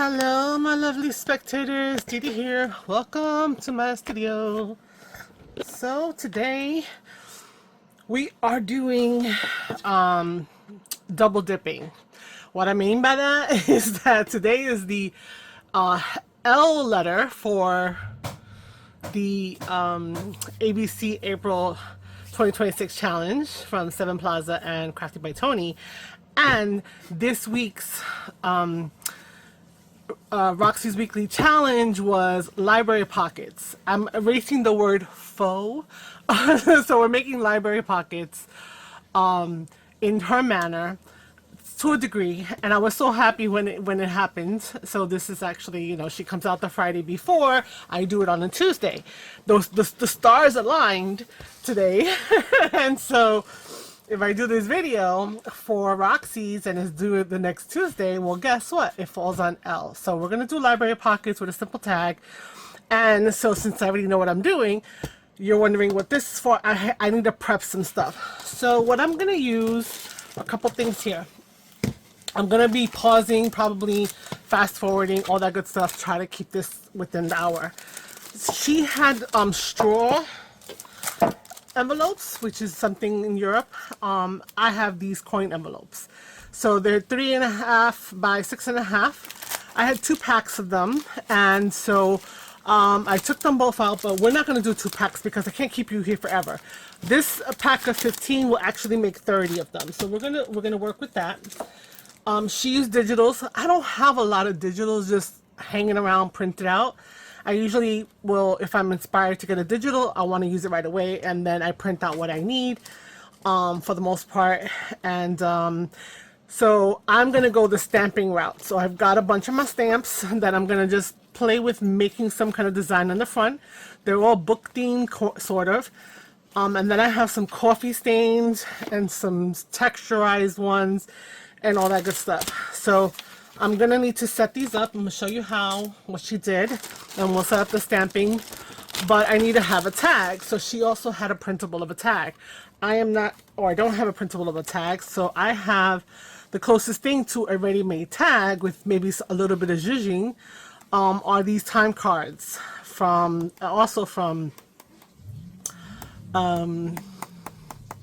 Hello, my lovely spectators. Didi here. Welcome to my studio. So today we are doing double dipping. What I mean by that is that today is the L letter for the ABC April 2026 challenge from Seven Plaza and Crafty by Tony, and this week's Roxy's weekly challenge was library pockets. I'm erasing the word faux. So we're making library pockets in her manner to a degree, and I was so happy when it happened. So this is actually, she comes out the Friday before. I do it on a Tuesday. The stars aligned today. And so if I do this video for Roxy's and it's due the next Tuesday, well, guess what? It falls on L. So we're going to do library pockets with a simple tag. And so since I already know what I'm doing, you're wondering what this is for. I need to prep some stuff. So what I'm going to use, a couple things here. I'm going to be pausing, probably fast forwarding, all that good stuff. Try to keep this within the hour. She had straw envelopes, which is something in Europe. I have these coin envelopes, so they're 3.5 by 6.5. I had 2 packs of them, and so I took them both out, but we're not going to do 2 packs because I can't keep you here forever. This pack of 15 will actually make 30 of them, so we're gonna work with that. She used digitals. I don't have a lot of digitals just hanging around printed out. I usually will, if I'm inspired to get a digital, I want to use it right away, and then I print out what I need for the most part. And so I'm going to go the stamping route. So I've got a bunch of my stamps that I'm going to just play with making some kind of design on the front. They're all book themed, sort of. And then I have some coffee stains and some texturized ones and all that good stuff. So I'm gonna need to set these up. I'm gonna show you what she did, and we'll set up the stamping, but I need to have a tag. So she also had a printable of a tag. I don't have a printable of a tag, so I have the closest thing to a ready-made tag with maybe a little bit of zhuzhing are these time cards from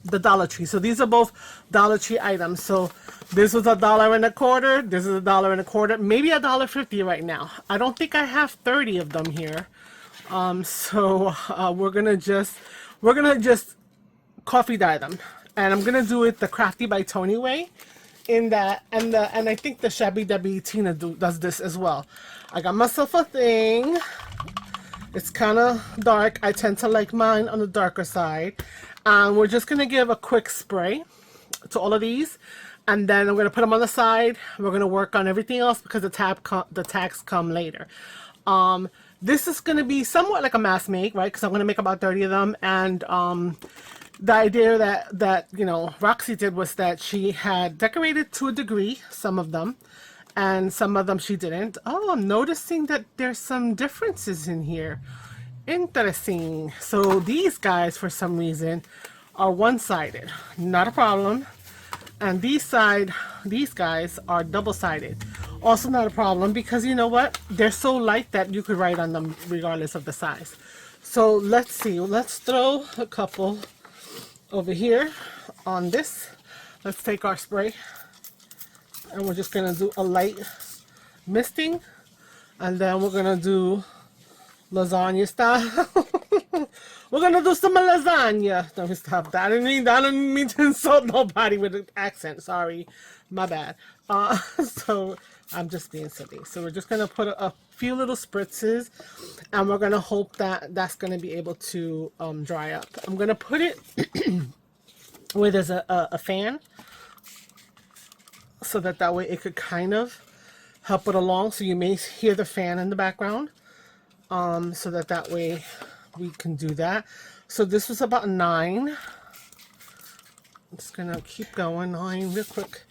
the Dollar Tree. So these are both Dollar Tree items. So this was $1.25. This is $1.25. Maybe $1.50 right now. I don't think I have 30 of them here. So we're gonna just coffee dye them, and I'm gonna do it the Crafty by Tony way. In that, and I think the Shabby Debbie Tina does this as well. I got myself a thing. It's kind of dark. I tend to like mine on the darker side. We're just going to give a quick spray to all of these. And then I'm going to put them on the side. We're going to work on everything else because the tags come later. This is going to be somewhat like a mass make, right? Because I'm going to make about 30 of them. And the idea that Roxy did was that she had decorated to a degree, some of them. And some of them she didn't. Oh, I'm noticing that there's some differences in here. Interesting. So these guys, for some reason, are one-sided. Not a problem. And these guys are double-sided. Also not a problem, because you know what? They're so light that you could write on them regardless of the size. So let's see. Let's throw a couple over here on this. Let's take our spray. And we're just going to do a light misting. And then we're going to do lasagna style. We're going to do some lasagna. Let me stop that. I didn't mean to insult nobody with an accent. Sorry. My bad. So I'm just being silly. So we're just going to put a few little spritzes. And we're going to hope that that's going to be able to dry up. I'm going to put it where there's a fan, so that way it could kind of help it along. So you may hear the fan in the background, so that way we can do that. So this was about 9. I'm just gonna keep going 9 real quick.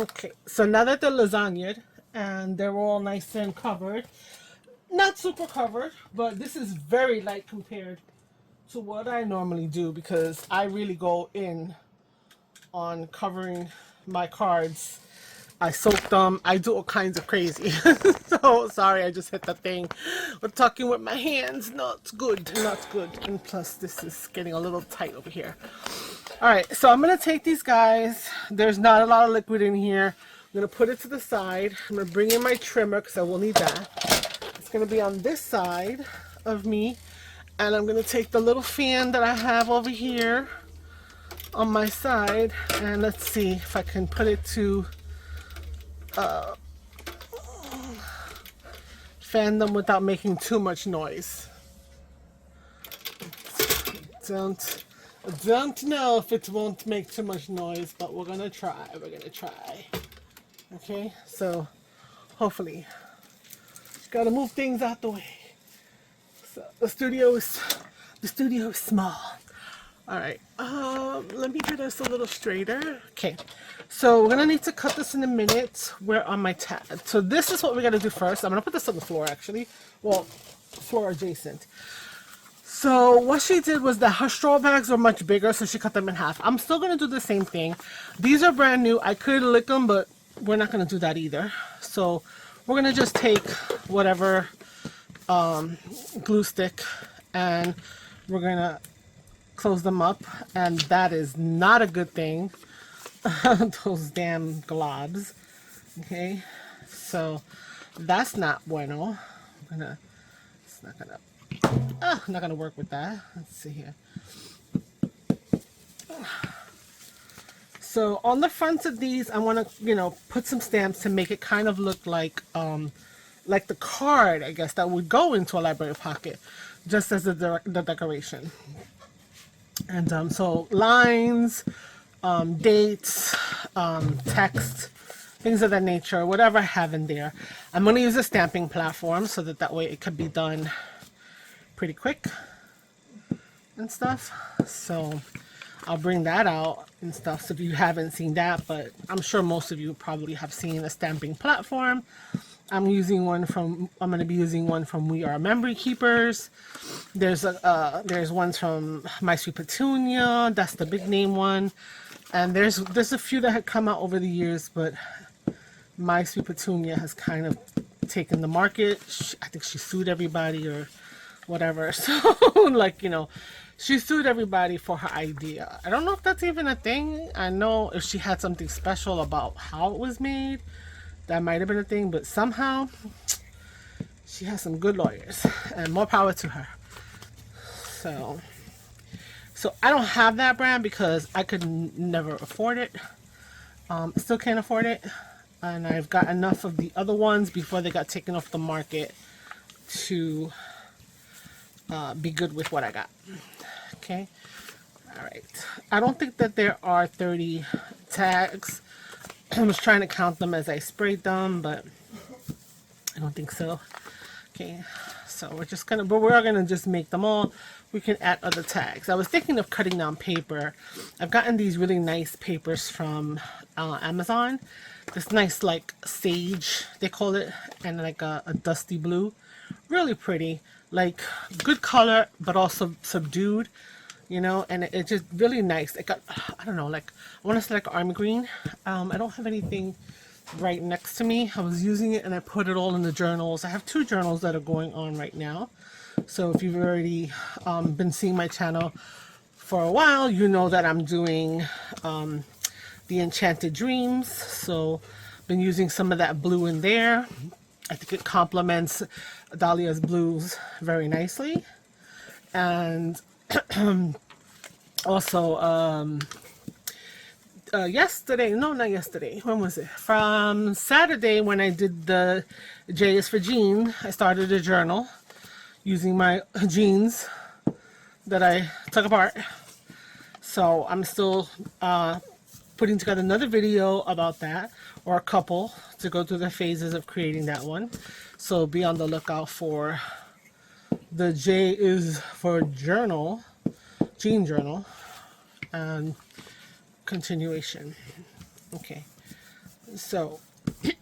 Okay, so now that they're lasagnaed and they're all nice and covered, not super covered, but this is very light compared to what I normally do because I really go in on covering my cards. I soak them. I do all kinds of crazy. So sorry, I just hit the thing. We're talking with my hands. Not good. Not good. And plus, this is getting a little tight over here. All right, so I'm gonna take these guys. There's not a lot of liquid in here. I'm gonna put it to the side. I'm gonna bring in my trimmer because I will need that. It's gonna be on this side of me, and I'm gonna take the little fan that I have over here on my side, and let's see if I can put it to fan them without making too much noise. Don't know if it won't make too much noise, but we're gonna try. We're gonna try. Okay, so hopefully, gotta move things out the way. So the studio is small. All right, let me get us a little straighter. Okay, so we're gonna need to cut this in a minute. We're on my tab. So this is what we gotta do first. I'm gonna put this on the floor actually. Well, floor adjacent. So what she did was that her straw bags were much bigger, so she cut them in half. I'm still gonna do the same thing. These are brand new. I could lick them, but we're not gonna do that either. So we're gonna just take whatever glue stick and we're gonna close them up, and that is not a good thing. Those damn globs. Okay, so that's not bueno. It's not gonna work with that. Let's see here. So on the fronts of these, I want to, put some stamps to make it kind of look like the card, I guess, that would go into a library pocket, just as the decoration. And so lines, dates, text, things of that nature, whatever I have in there. I'm going to use a stamping platform so that way it could be done pretty quick and stuff. So I'll bring that out and stuff. So if you haven't seen that, but I'm sure most of you probably have seen a stamping platform. I'm going to be using one from We Are Memory Keepers. There's ones from My Sweet Petunia. That's the big name one. And there's a few that had come out over the years, but My Sweet Petunia has kind of taken the market. I think she sued everybody or whatever. So she sued everybody for her idea. I don't know if that's even a thing. I know if she had something special about how it was made, that might have been a thing, but somehow she has some good lawyers, and more power to her. So I don't have that brand because I could never afford it. Still can't afford it, and I've got enough of the other ones before they got taken off the market to be good with what I got. Okay, all right. I don't think that there are 30 tags. I was trying to count them as I sprayed them, but I don't think so. Okay, so we're gonna just make them all. We can add other tags. I was thinking of cutting down paper. I've gotten these really nice papers from Amazon. This nice like sage, they call it, and like a dusty blue. Really pretty, like good color, but also subdued. And it's just really nice. It got, I don't know, like, I want to say like army green. I don't have anything right next to me. I was using it and I put it all in the journals. I have 2 journals that are going on right now. So if you've already been seeing my channel for a while, you know that I'm doing the Enchanted Dreams. So I've been using some of that blue in there. I think it complements Dahlia's blues very nicely. And also not yesterday, when was it? From Saturday, when I did the J is for Jean, I started a journal using my jeans that I took apart. So I'm still putting together another video about that, or a couple, to go through the phases of creating that one. So be on the lookout for the J is for journal, Jean journal, and continuation. Okay, So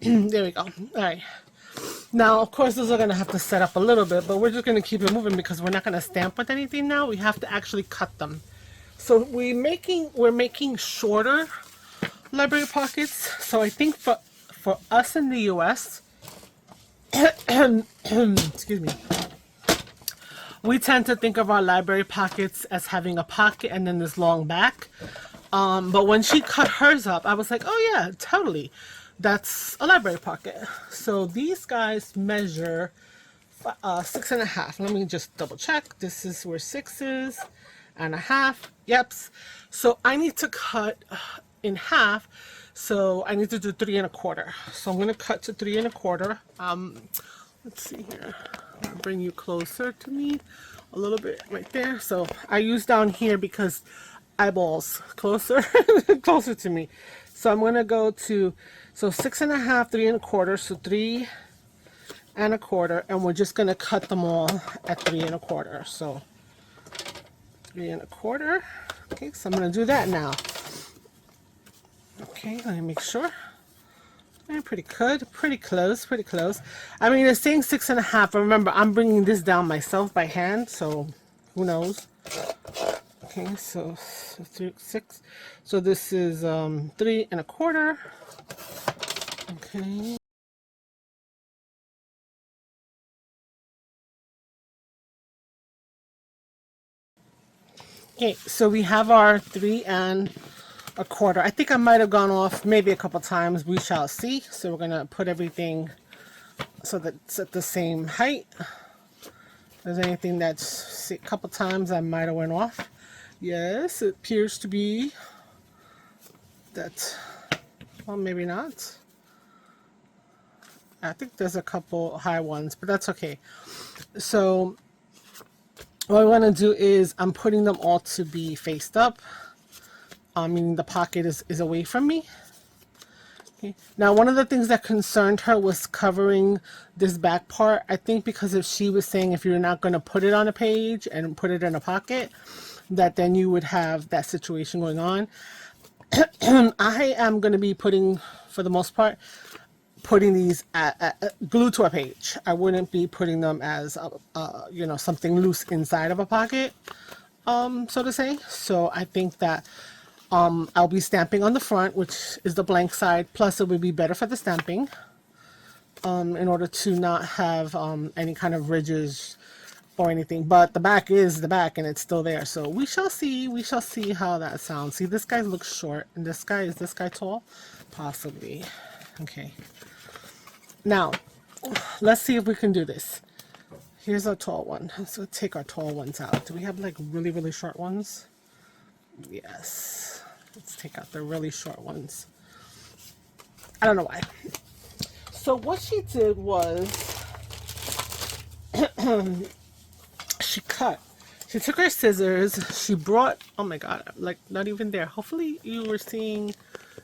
there we go. All right. Now, of course, those are going to have to set up a little bit, but we're just going to keep it moving because we're not going to stamp with anything now. We have to actually cut them. So we're making shorter library pockets. So I think for us in the US, excuse me, we tend to think of our library pockets as having a pocket and then this long back. But when she cut hers up, I was like, oh yeah, totally. That's a library pocket. So these guys measure 6.5. Let me just double check. This is where 6.5. Yep. So I need to cut in half. So I need to do 3.25. So I'm gonna cut to 3.25. Let's see here. I'll bring you closer to me a little bit right there. So I use down here because eyeballs closer closer to me. So I'm gonna go to 6.5, 3.25, so 3.25, and we're just gonna cut them all at 3.25. So 3.25. Okay, so I'm gonna do that now. Okay, let me make sure. Pretty good, pretty close, pretty close. I mean, it's saying 6.5, but remember, I'm bringing this down myself by hand, so who knows? Okay, so 6. So this is 3.25. Okay. Okay, so we have our 3.25. I think I might have gone off maybe a couple times. We shall see. So we're gonna put everything so that it's at the same height. If there's anything that's a couple times I might have went off. Yes, it appears to be that. Well, maybe not. I think there's a couple high ones, but that's okay. So what I want to do is I'm putting them all to be faced up. Meaning the pocket is away from me. Okay. Now, one of the things that concerned her was covering this back part. I think because if she was saying if you're not going to put it on a page and put it in a pocket, that then you would have that situation going on. I am going to be putting, for the most part, putting these glued to a page. I wouldn't be putting them as you know, something loose inside of a pocket, so to say. So I think that I'll be stamping on the front, which is the blank side, plus it would be better for the stamping in order to not have any kind of ridges or anything. But the back is the back and it's still there. So we shall see how that sounds. See, this guy looks short and this guy, is this guy tall? Possibly. Okay. Now, let's see if we can do this. Here's our tall one. Let's take our tall ones out. Do we have like really, really short ones? Yes. Let's take out the really short ones. I don't know why. So what she did was she took her scissors, she brought, oh my god, like not even there. Hopefully you were seeing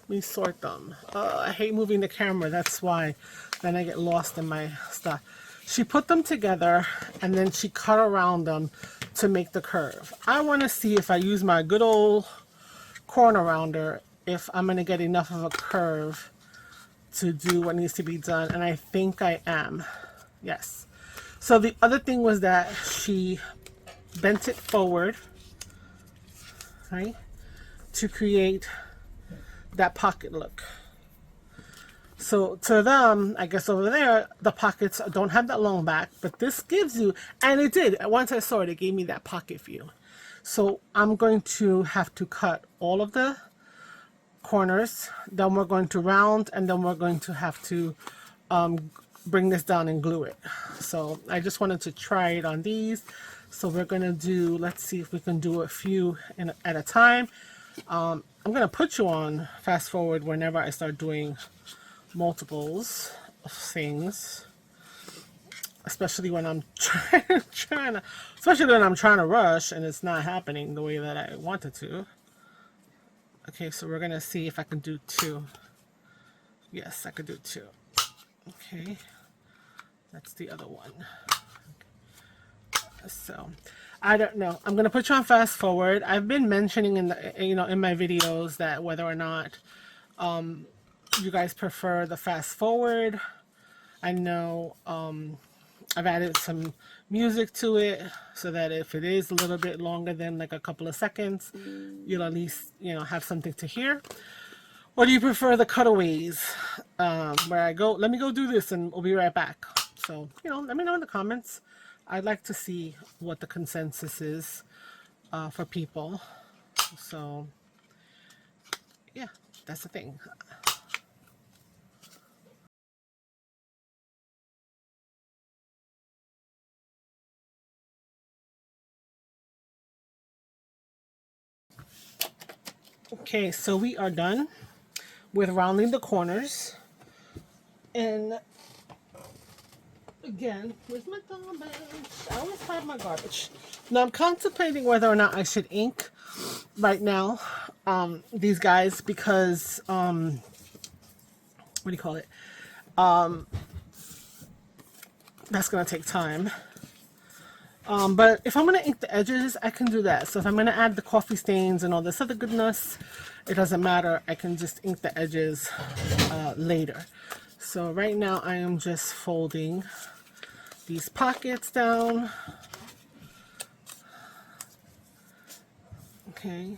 me sort them. I hate moving the camera, that's why. Then I get lost in my stuff. She put them together and then she cut around them to make the curve. I want to see if I use my good old corner rounder, if I'm going to get enough of a curve to do what needs to be done, and I think I am. Yes. So the other thing was that she bent it forward, right, to create that pocket look. So to them, I guess over there, the pockets don't have that long back, but this gives you, and it did, once I saw it, it gave me that pocket view. So I'm going to have to cut all of the corners, then we're going to round, and then we're going to have to bring this down and glue it. So I just wanted to try it on these. So we're going to do, let's see if we can do a few at a time. I'm going to put you on fast forward whenever I start doing multiples of things. Especially when I'm especially when I'm trying to rush and it's not happening the way that I want it to. Okay, so we're gonna see if I can do 2. Yes, I could do 2. Okay, that's the other one. So I don't know. I'm gonna put you on fast forward. I've been mentioning in the in my videos that whether or not you guys prefer the fast forward. I know I've added some music to it so that if it is a little bit longer than like a couple of seconds, you'll at least, you know, have something to hear. Or do you prefer the cutaways where I go, let me go do this and we'll be right back. So, you know, let me know in the comments. I'd like to see what the consensus is for people. So, yeah, that's the thing. Okay, so we are done with rounding the corners. And again, where's my garbage? I always have my garbage. Now I'm contemplating whether or not I should ink right now these guys because what do you call it? That's gonna take time. But if I'm gonna ink the edges, I can do that. So if I'm gonna add the coffee stains and all this other goodness, it doesn't matter. I can just ink the edges later. So right now I am just folding these pockets down. Okay.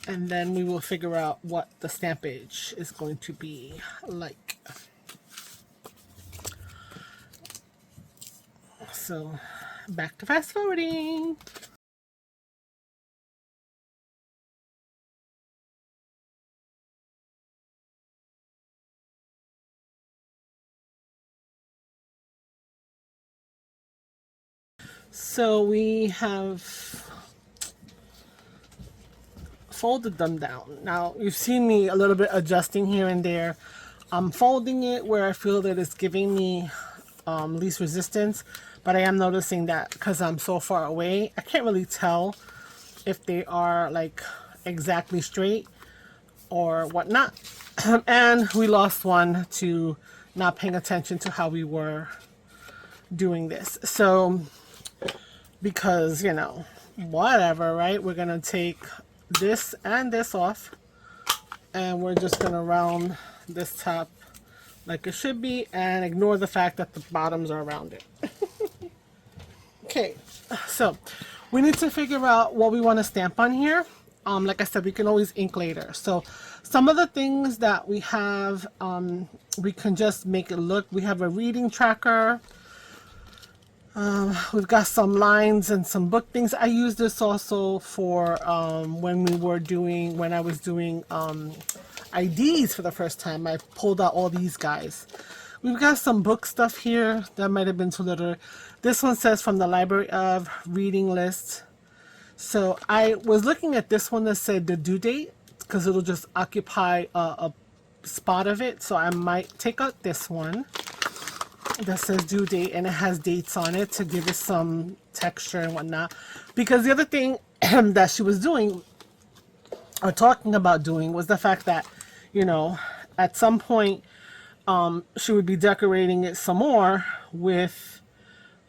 And then we will figure out what the stampage is going to be like. So back to fast forwarding. So we have folded them down. Now you've seen me a little bit adjusting here and there. I'm folding it where I feel that it's giving me least resistance, but I am noticing that because I'm so far away, I can't really tell if they are like exactly straight or whatnot. And we lost one to not paying attention to how we were doing this. So because, you know, whatever, right? We're gonna take this and this off and we're just gonna round this top like it should be and ignore the fact that the bottoms are rounded. Okay, so we need to figure out what we want to stamp on here. Like I said, we can always ink later. So some of the things that we have, we can just make it look. We have a reading tracker. We've got some lines and some book things. I use this also for when I was doing IDs for the first time. I pulled out all these guys. We've got some book stuff here that might have been too little. This one says from the Library of Reading List. So I was looking at this one that said the due date because it'll just occupy a spot of it. So I might take out this one that says due date and it has dates on it to give it some texture and whatnot. Because the other thing that she was doing or talking about doing was the fact that, you know, at some point she would be decorating it some more with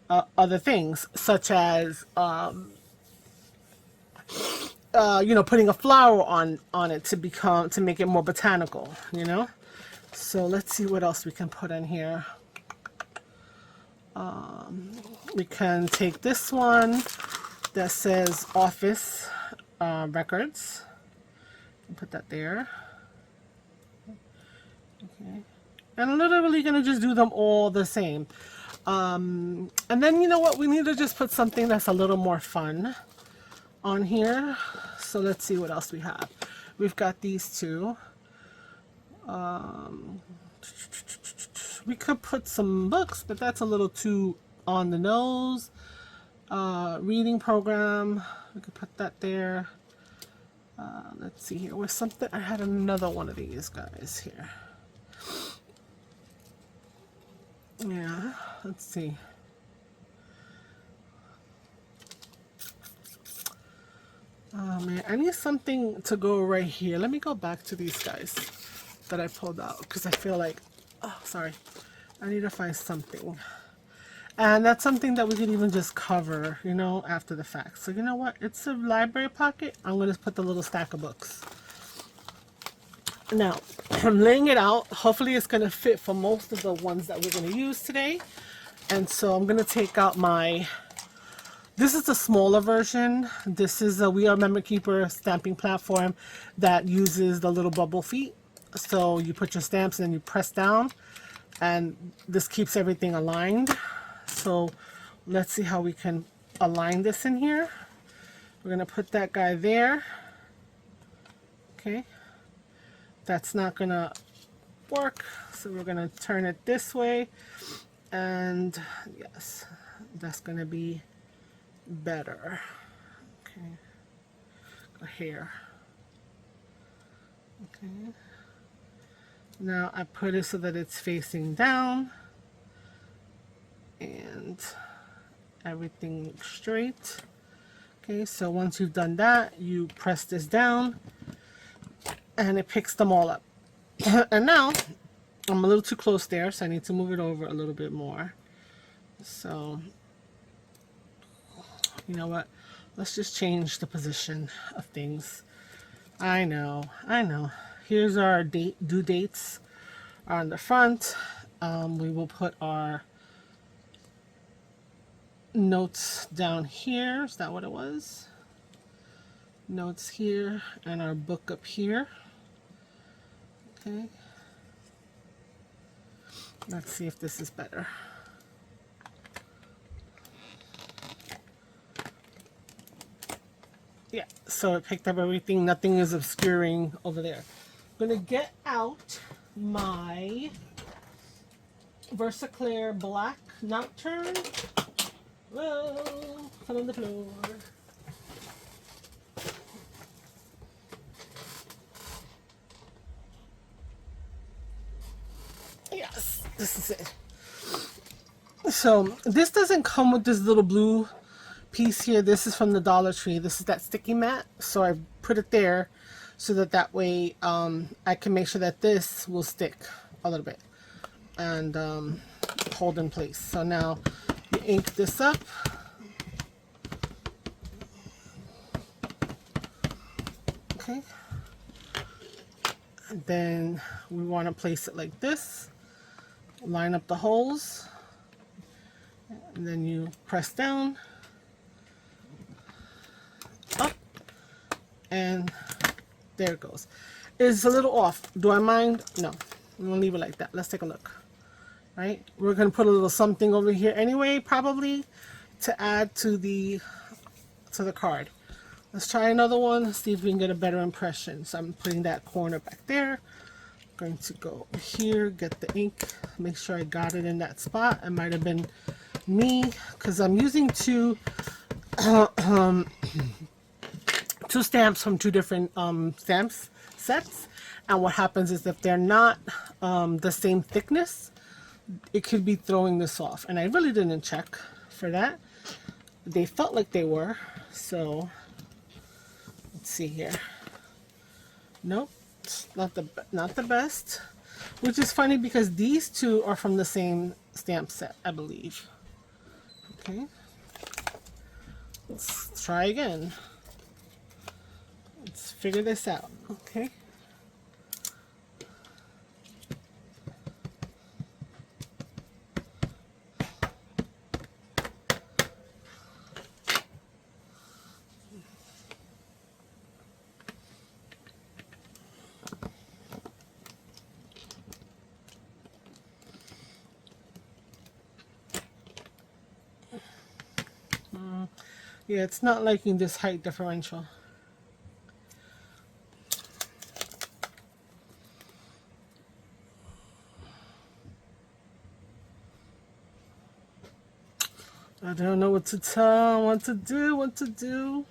other things such as you know, putting a flower on it to make it more botanical, you know. So let's see what else we can put in here. We can take this one that says office records and put that there. Okay. And I'm literally gonna just do them all the same. And then you know what? We need to just put something that's a little more fun on here. So let's see what else we have. We've got these two. We could put some books, but that's a little too on the nose. Reading program, we could put that there. Let's see here. Where's something? I had another one of these guys here. Yeah, let's see. Oh man, I need something to go right here. Let me go back to these guys that I pulled out because I feel like, oh, sorry. I need to find something. And that's something that we could even just cover, you know, after the fact. So you know what? It's a library pocket. I'm going to put the little stack of books. Now, I'm laying it out. Hopefully it's going to fit for most of the ones that we're going to use today. And so I'm going to take out my, this is the smaller version. This is a We Are Memory Keeper stamping platform that uses the little bubble feet. So you put your stamps and then you press down, and this keeps everything aligned. So let's see how we can align this in here. We're going to put that guy there. Okay. That's not going to work. So we're going to turn it this way. And yes, that's going to be better. Okay. Here. Okay. Now I put it so that it's facing down and everything looks straight. Okay, so once you've done that, you press this down and it picks them all up. And now I'm a little too close there, so I need to move it over a little bit more. So, you know what? Let's just change the position of things. I know. Here's our due dates on the front. We will put our notes down here. Is that what it was? Notes here and our book up here. Okay. Let's see if this is better. Yeah, so it picked up everything. Nothing is obscuring over there. I'm going to get out my Versaclear Black Nocturne. Whoa, fell on the floor. Yes, this is it. So this doesn't come with this little blue piece here. This is from the Dollar Tree. This is that sticky mat. So I put it there so that way I can make sure that this will stick a little bit and hold in place. So now you ink this up. Okay. And then we want to place it like this. Line up the holes. And then you press down. Up. And there it goes. It's a little off. Do I mind? No. I'm going to leave it like that. Let's take a look. Right? We're going to put a little something over here anyway, probably, to add to the card. Let's try another one, see if we can get a better impression. So I'm putting that corner back there. I'm going to go here, get the ink, make sure I got it in that spot. It might have been me, because I'm using two stamps from two different stamps sets. And what happens is if they're not the same thickness, it could be throwing this off. And I really didn't check for that. They felt like they were, so let's see here. Nope, not the best. Which is funny because these two are from the same stamp set, I believe. Okay. Let's try again. Let's figure this out. Okay. Yeah, it's not liking this height differential. I don't know what to tell, what to do.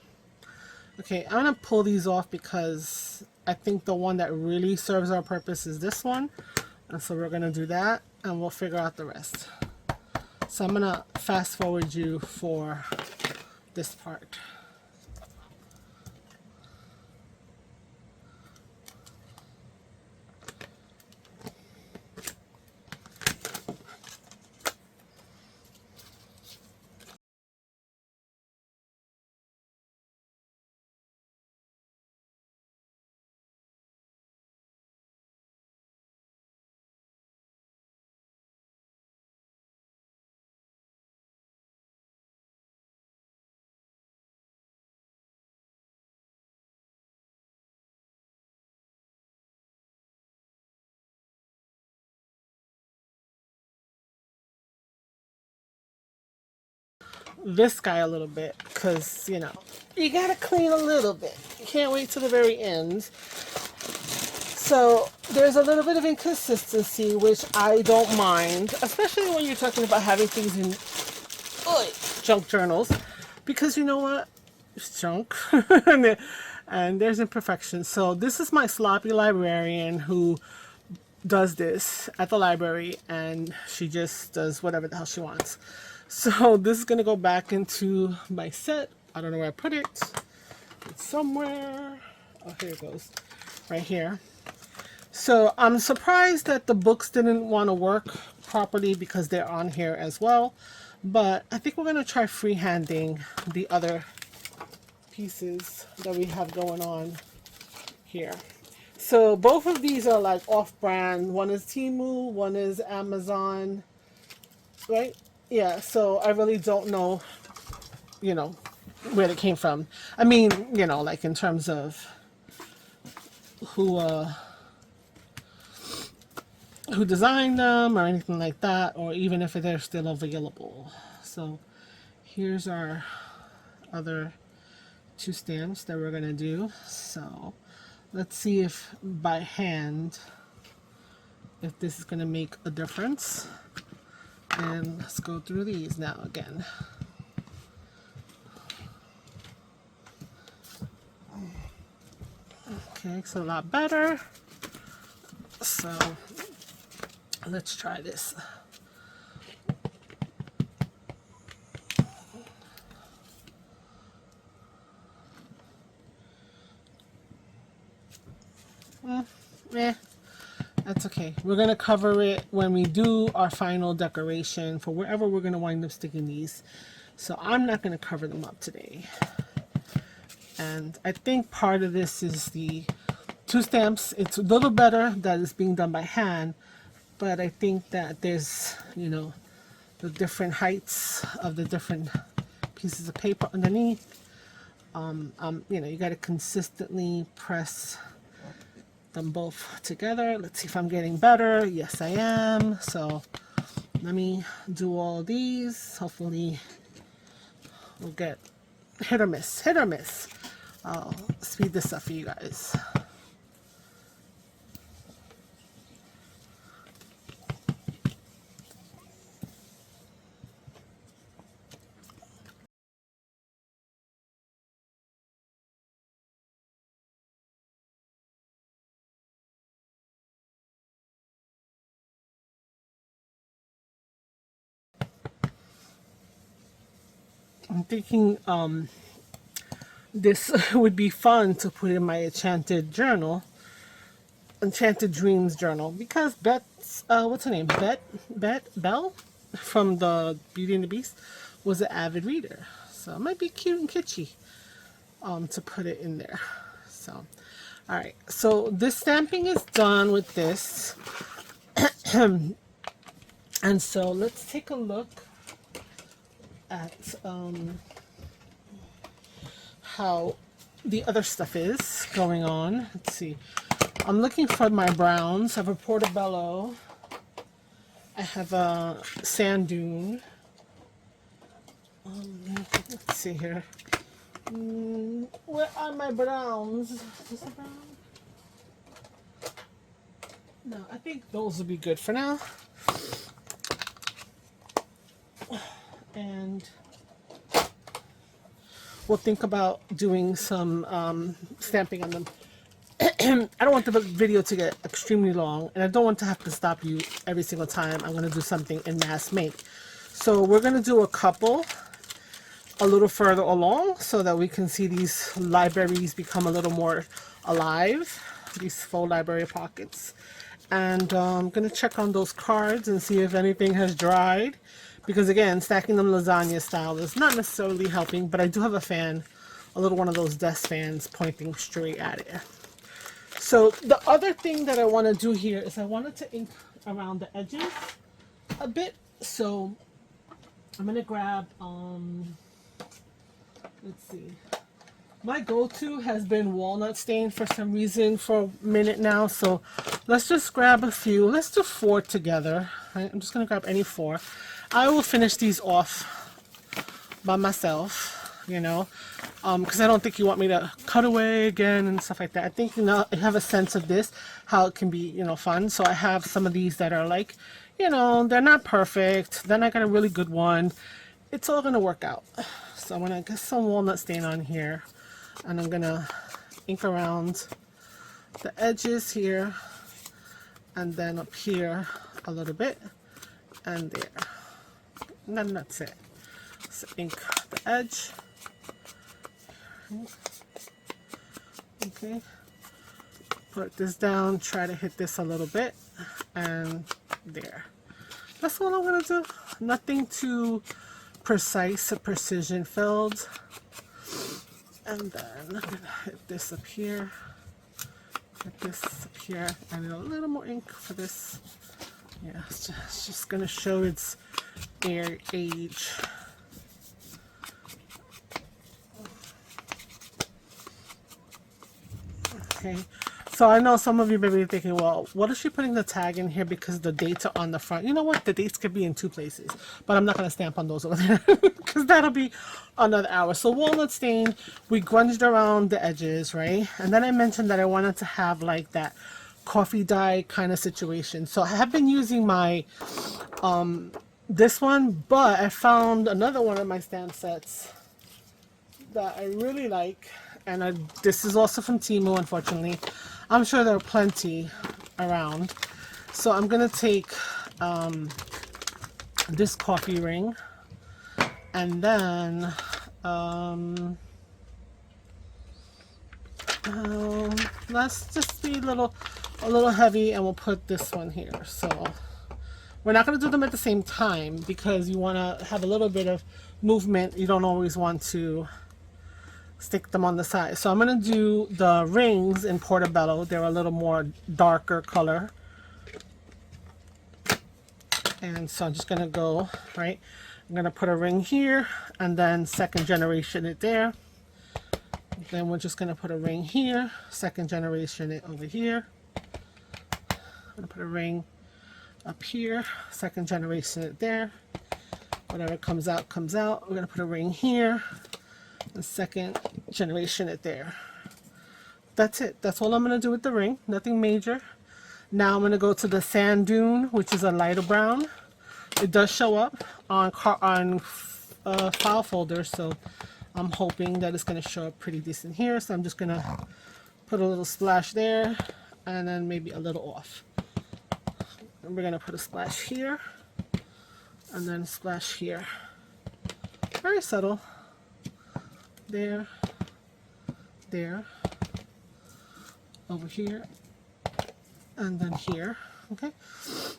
Okay, I'm gonna pull these off because I think the one that really serves our purpose is this one. And so we're gonna do that and we'll figure out the rest. So I'm gonna fast forward you for this part. this guy a little bit because, you know, you gotta clean a little bit. You can't wait till the very end. So there's a little bit of inconsistency, which I don't mind, especially when you're talking about having things in junk journals, because you know what? It's junk. And there's imperfections. So this is my sloppy librarian who does this at the library, and she just does whatever the hell she wants. So this is going to go back into my set. I don't know where I put it. It's somewhere. Oh, here it goes. Right here. So I'm surprised that the books didn't want to work properly because they're on here as well. But I think we're going to try freehanding the other pieces that we have going on here. So both of these are like off-brand. One is Temu, one is Amazon, right? Yeah, so I really don't know, you know, where they came from. I mean, you know, like in terms of who designed them or anything like that, or even if they're still available. So here's our other 2 stamps that we're gonna do. So let's see if by hand, if this is gonna make a difference. And let's go through these now again. Okay, it's a lot better. So let's try this. That's okay. We're going to cover it when we do our final decoration for wherever we're going to wind up sticking these. So I'm not going to cover them up today. And I think part of this is the 2 stamps. It's a little better that it's being done by hand, but I think that there's, you know, the different heights of the different pieces of paper underneath. You know, you got to consistently press them both together. Let's see if I'm getting better. Yes, I am. So let me do all these. Hopefully we'll get hit or miss, hit or miss. I'll speed this up for you guys. I'm thinking this would be fun to put in my enchanted journal, enchanted dreams journal, because Bet's what's her name, Belle from the Beauty and the Beast was an avid reader, so it might be cute and kitschy to put it in there. So all right, so this stamping is done with this. And so let's take a look at how the other stuff is going on. Let's see. I'm looking for my browns. I have a portobello. I have a sand dune. Let's see here. Where are my browns? Is this a brown? No, I think those would be good for now. And we'll think about doing some stamping on them. I don't want the video to get extremely long, and I don't want to have to stop you every single time I'm going to do something in mass make. So we're going to do a couple a little further along so that we can see these libraries become a little more alive, these faux library pockets. And I'm going to check on those cards and see if anything has dried. Because again, stacking them lasagna style is not necessarily helping, but I do have a fan, a little one of those desk fans pointing straight at it. So the other thing that I want to do here is I wanted to ink around the edges a bit. So I'm going to grab, let's see. My go-to has been walnut stain for some reason for a minute now. So let's just grab a few. Let's do 4 together. Right? I'm just going to grab any 4. I will finish these off by myself, you know, because I don't think you want me to cut away again and stuff like that. I think, you know, I have a sense of this, how it can be, you know, fun. So I have some of these that are like, you know, they're not perfect. Then I got a really good one. It's all going to work out. So I'm going to get some walnut stain on here, and I'm going to ink around the edges here, and then up here a little bit, and there. And then that's it. So ink the edge. Okay. Put this down, try to hit this a little bit, and there. That's all I'm going to do. Nothing too precise or precision filled. And then I'm going to hit this up here. Hit this up here. I need a little more ink for this. Yeah, it's just going to show its age. Okay, so I know some of you may be thinking, well, what is she putting the tag in here because the dates are on the front? You know what? The dates could be in two places, but I'm not going to stamp on those over there because that'll be another hour. So walnut stain, we grunged around the edges, right? And then I mentioned that I wanted to have like that coffee dye kind of situation. So I have been using my this one, but I found another one of my stamp sets that I really like, and this is also from Temu, unfortunately. I'm sure there are plenty around. So I'm gonna take this coffee ring, and then let's just be a little heavy, and we'll put this one here. So we're not going to do them at the same time because you want to have a little bit of movement. You don't always want to stick them on the side. So I'm going to do the rings in Portobello. They're a little more darker color. And so I'm just going to go, right? I'm going to put a ring here, and then second generation it there. Then we're just going to put a ring here, second generation it over here. I'm going to put a ring up here, second generation it there. Whatever comes out, comes out. We're going to put a ring here, and second generation it there. That's it. That's all I'm going to do with the ring. Nothing major. Now I'm going to go to the sand dune, which is a lighter brown. It does show up on file folder, so I'm hoping that it's going to show up pretty decent here. So I'm just going to put a little splash there, and then maybe a little off. And we're going to put a splash here, and then a splash here. Very subtle. There, there, over here, and then here. Okay,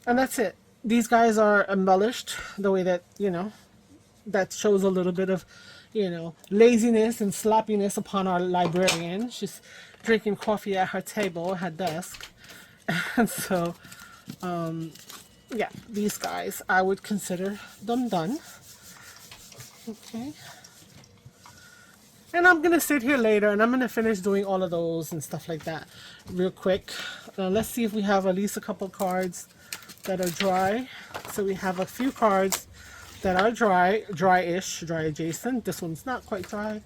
and that's it. These guys are embellished the way that, you know, that shows a little bit of, you know, laziness and sloppiness upon our librarian. She's drinking coffee at her table, her desk. And so, yeah, these guys, I would consider them done. Okay. And I'm going to sit here later, and I'm going to finish doing all of those and stuff like that real quick. Let's see if we have at least a couple cards that are dry. So we have a few cards that are dry-ish, dry adjacent. This one's not quite dry.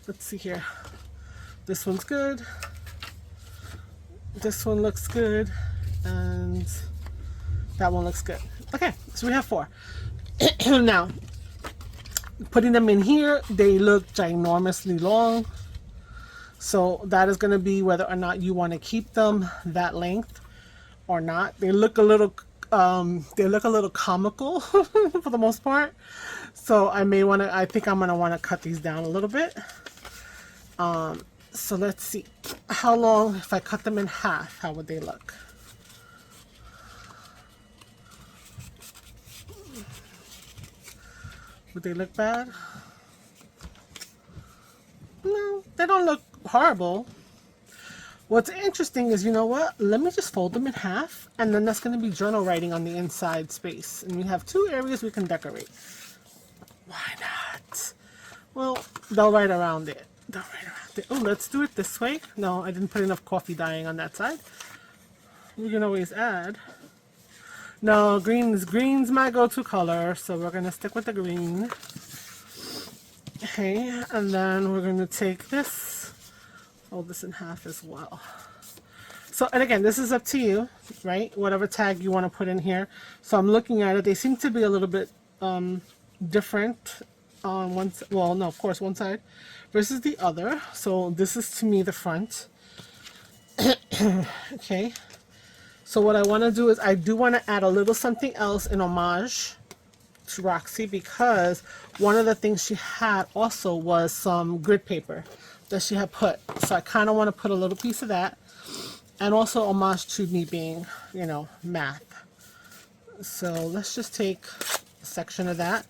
Let's see here. This one's good. This one looks good. And that one looks good. Okay, so we have 4. Now, putting them in here, they look ginormously long. So that is going to be whether or not you want to keep them that length or not. They look a little comical for the most part. So I think I'm going to want to cut these down a little bit. So let's see how long, if I cut them in half, how would they look? Would they look bad? No, they don't look horrible. What's interesting is, you know what? Let me just fold them in half, and then that's going to be journal writing on the inside space. And we have 2 areas we can decorate. Why not? Well, they'll write around it. They'll write around it. Oh, let's do it this way. No, I didn't put enough coffee dyeing on that side. We can always add. No, green's my go-to color, so we're going to stick with the green. Okay, and then we're going to take this, fold this in half as well. So, and again, this is up to you, right? Whatever tag you want to put in here. So I'm looking at it. They seem to be a little bit different on one, well, no, of course, one side versus the other. So this is to me the front. Okay. So what I want to do is I do want to add a little something else in homage to Roxy, because one of the things she had also was some grid paper that she had put. So I kind of want to put a little piece of that. And also homage to me being, you know, math. So let's just take a section of that.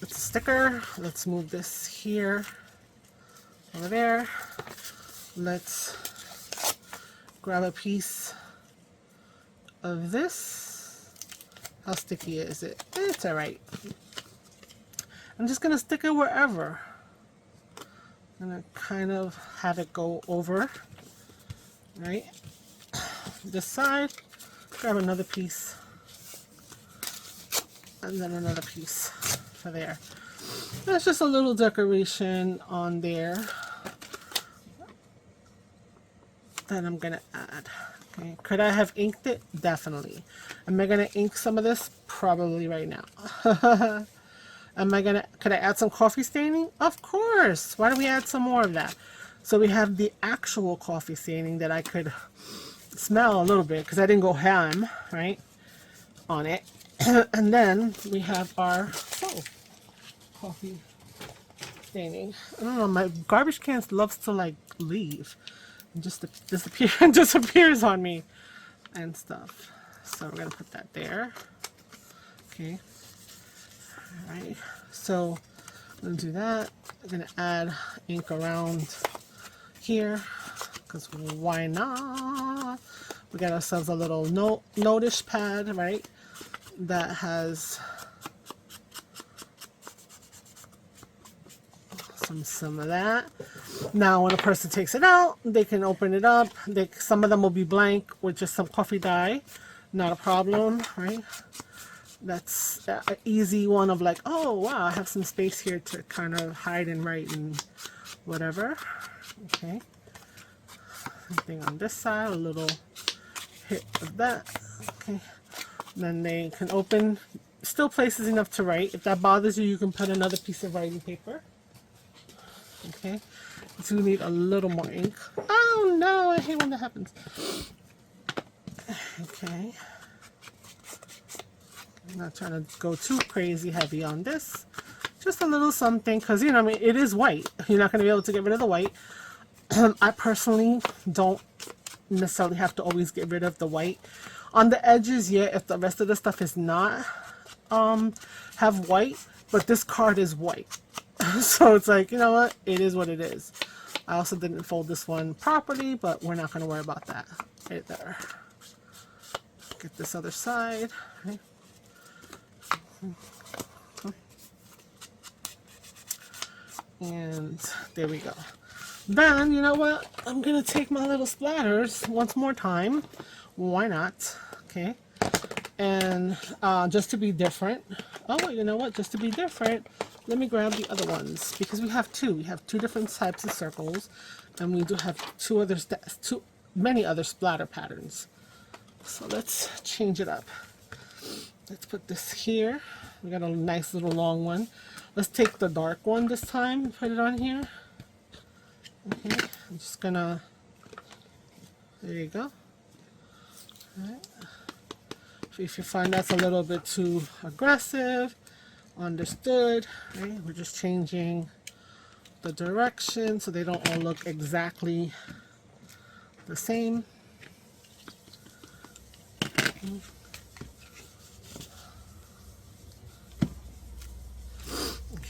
It's a sticker. Let's move this here, over there. Let's grab a piece of this. How sticky is it? It's alright. I'm just going to stick it wherever. I'm going to kind of have it go over. Right, this side, grab another piece, and then another piece for there. That's just a little decoration on there that I'm gonna add. Okay, could I have inked it? Definitely. Am I gonna ink some of this? Probably right now. Could I add some coffee staining? Of course. Why don't we add some more of that? So we have the actual coffee staining that I could smell a little bit, because I didn't go ham, right, on it. And then we have our coffee staining. I don't know, my garbage can loves to like leave and just disappear and disappears on me and stuff. So we're gonna put that there. Okay. All right. So I'm gonna do that. I'm gonna add ink around here, because why not? We got ourselves a little notice pad, right, that has some of that. Now when a person takes it out, they can open it up. Some of them will be blank with just some coffee dye, not a problem, right? That's an easy one of like, oh wow, I have some space here to kind of hide and write and whatever. Okay, something on this side, a little hit of that. Okay, then they can open, still places enough to write. If that bothers you, you can put another piece of writing paper. Okay, so we need a little more ink. Oh no, I hate when that happens. Okay, I'm not trying to go too crazy heavy on this. Just a little something, because, you know, I mean, it is white. You're not going to be able to get rid of the white. I personally don't necessarily have to always get rid of the white. On the edges, yeah, if the rest of the stuff is not have white, but this card is white. So it's like, you know what? It is what it is. I also didn't fold this one properly, but we're not going to worry about that. Right there. Get this other side. Right. And there we go. Then, you know what? I'm going to take my little splatters once more time. Why not? Okay. And just to be different. Oh, you know what? Just to be different, let me grab the other ones. Because we have two. We have two different types of circles. And we do have many other splatter patterns. So let's change it up. Let's put this here. We got a nice little long one. Let's take the dark one this time and put it on here. Okay, I'm just gonna, there you go. All right. If you find that's a little bit too aggressive, understood, right? We're just changing the direction so they don't all look exactly the same.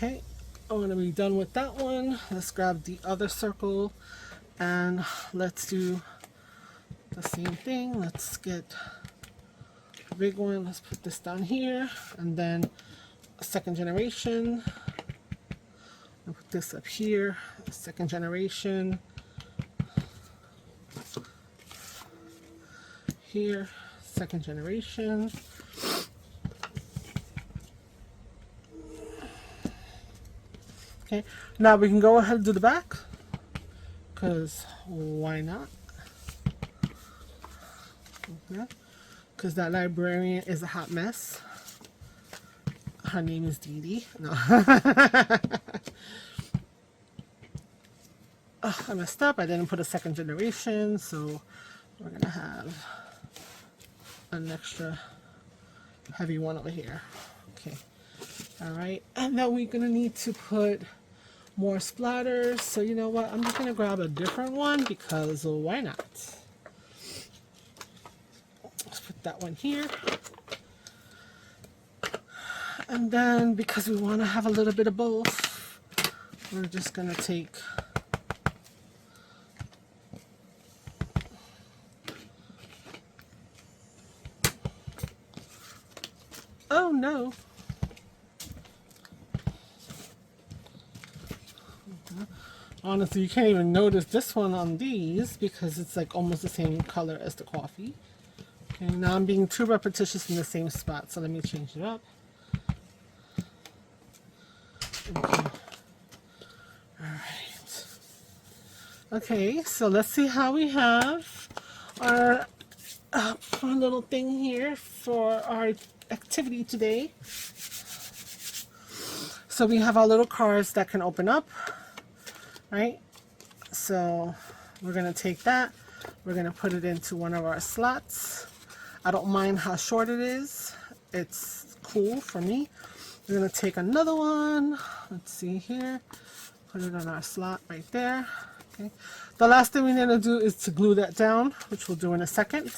Okay, I'm going to be done with that one. Let's grab the other circle and let's do the same thing. Let's get the big one. Let's put this down here, and then a second generation. I'll put this up here, second generation. Here, second generation. Okay, now we can go ahead and do the back, because why not? Okay, because that librarian is a hot mess. Her name is Dee Dee. No. Oh, I messed up. I didn't put a second generation, so we're gonna have an extra heavy one over here. Okay. All right, and then we're gonna need to put more splatters. So you know what? I'm just gonna grab a different one because why not? Let's put that one here. And then because we want to have a little bit of both, we're just gonna take oh no. Honestly, you can't even notice this one on these because it's like almost the same color as the coffee. Okay, now I'm being too repetitious in the same spot, so let me change it up. Okay. Alright. Okay, so let's see how we have our little thing here for our activity today. So we have our little cards that can open up, right? So we're going to take that, we're going to put it into one of our slots. I don't mind how short it is, it's cool for me. We're going to take another one, let's see here, put it on our slot right there. Okay. The last thing we need to do is to glue that down, which we'll do in a second.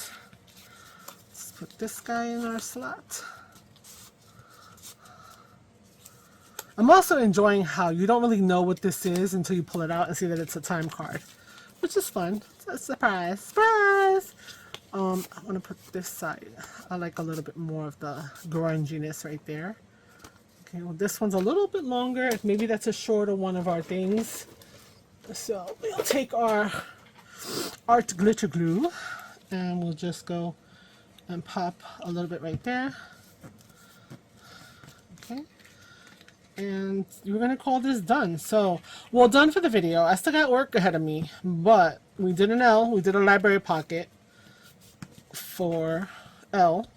Let's put this guy in our slot. I'm also enjoying how you don't really know what this is until you pull it out and see that it's a time card, which is fun. It's a surprise. Surprise! I want to put this side. I like a little bit more of the grunginess right there. Okay, well this one's a little bit longer. Maybe that's a shorter one of our things. So we'll take our art glitter glue and we'll just go and pop a little bit right there. Okay. And we're going to call this done. So, well done for the video. I still got work ahead of me, but we did an L. We did a library pocket for L.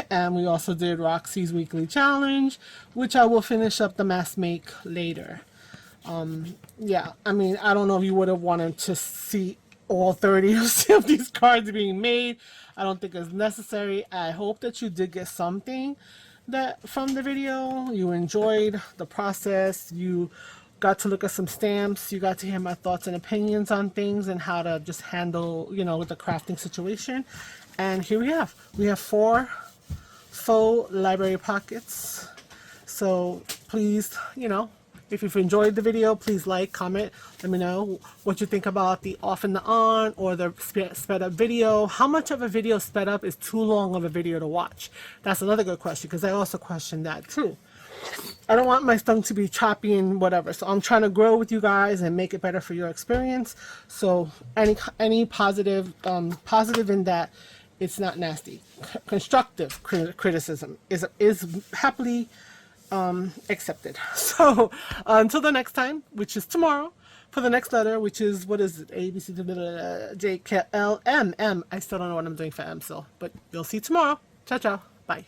And we also did Roxy's weekly challenge, which I will finish up the mass make later. Yeah, I mean, I don't know if you would have wanted to see all 30 of these cards being made. I don't think it's necessary. I hope that you did get something that from the video. You enjoyed the process. You got to look at some stamps. You got to hear my thoughts and opinions on things and how to just handle, you know, the crafting situation. And here we have 4 faux library pockets. So please, you know, if you've enjoyed the video, please like, comment, let me know what you think about the off and the on or the sped up video. How much of a video sped up is too long of a video to watch? That's another good question, because I also question that too. I don't want my stuff to be choppy and whatever, so I'm trying to grow with you guys and make it better for your experience. So any positive in that it's not nasty. Constructive criticism is happily accepted. So until the next time, which is tomorrow, for the next letter, which is, what is it, A, B, C, D, J, K, L, M, M. I still don't know what I'm doing for M still, but you'll see tomorrow. Ciao, ciao. Bye.